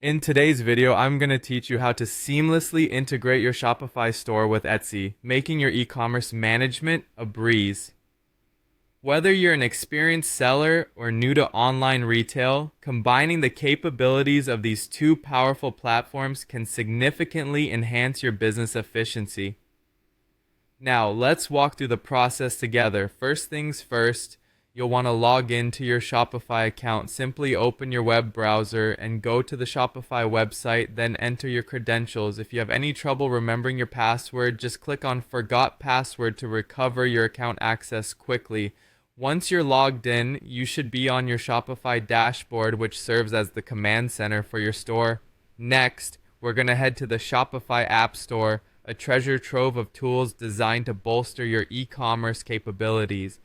In today's video, I'm going to teach you how to seamlessly integrate your Shopify store with Etsy, making your e-commerce management a breeze. Whether you're an experienced seller or new to online retail, combining the capabilities of these two powerful platforms can significantly enhance your business efficiency. Now, let's walk through the process together. First things first, you'll want to log into your Shopify account. Simply open your web browser and go to the Shopify website, then enter your credentials. If you have any trouble remembering your password, just click on Forgot Password to recover your account access quickly. Once you're logged in, you should be on your Shopify dashboard, which serves as the command center for your store. Next, we're going to head to the Shopify App Store, a treasure trove of tools designed to bolster your e-commerce capabilities.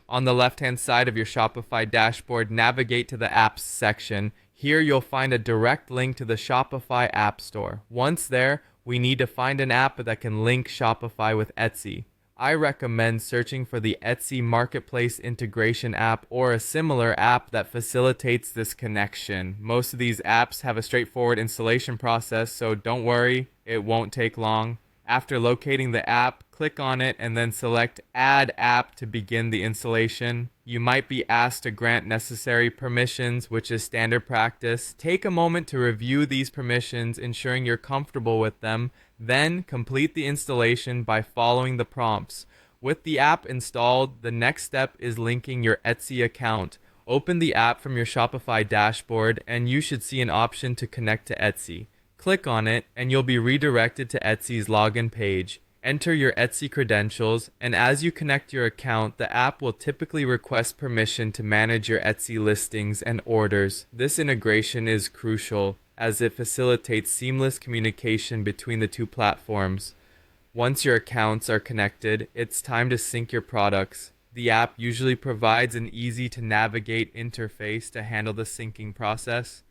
On the left-hand side of your Shopify dashboard, navigate to the Apps section. Here you'll find a direct link to the Shopify App Store. Once there, we need to find an app that can link Shopify with Etsy. I recommend searching for the Etsy Marketplace Integration app or a similar app that facilitates this connection. Most of these apps have a straightforward installation process, so don't worry, it won't take long. After locating the app, click on it and then select Add App to begin the installation. You might be asked to grant necessary permissions, which is standard practice. Take a moment to review these permissions, ensuring you're comfortable with them. Then complete the installation by following the prompts. With the app installed, the next step is linking your Etsy account. Open the app from your Shopify dashboard and you should see an option to connect to Etsy. Click on it and you'll be redirected to Etsy's login page. Enter your Etsy credentials, and as you connect your account, the app will typically request permission to manage your Etsy listings and orders. This integration is crucial as it facilitates seamless communication between the two platforms. Once your accounts are connected, it's time to sync your products. The app usually provides an easy-to-navigate interface to handle the syncing process.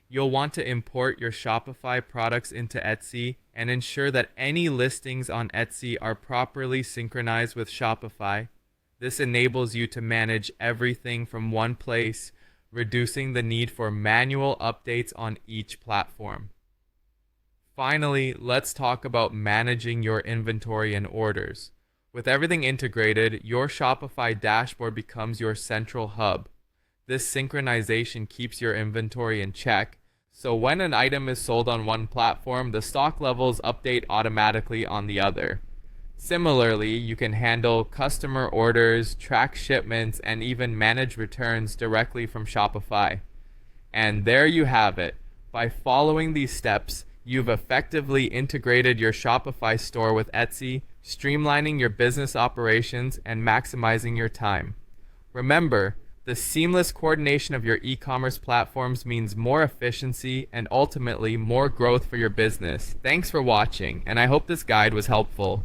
You'll want to import your Shopify products into Etsy and ensure that any listings on Etsy are properly synchronized with Shopify. This enables you to manage everything from one place, reducing the need for manual updates on each platform. Finally, let's talk about managing your inventory and orders. With everything integrated, your Shopify dashboard becomes your central hub. This synchronization keeps your inventory in check, so when an item is sold on one platform, the stock levels update automatically on the other. Similarly, you can handle customer orders, track shipments, and even manage returns directly from Shopify. And there you have it. By following these steps, you've effectively integrated your Shopify store with Etsy, streamlining your business operations and maximizing your time. Remember, the seamless coordination of your e-commerce platforms means more efficiency and ultimately more growth for your business. Thanks for watching, and I hope this guide was helpful.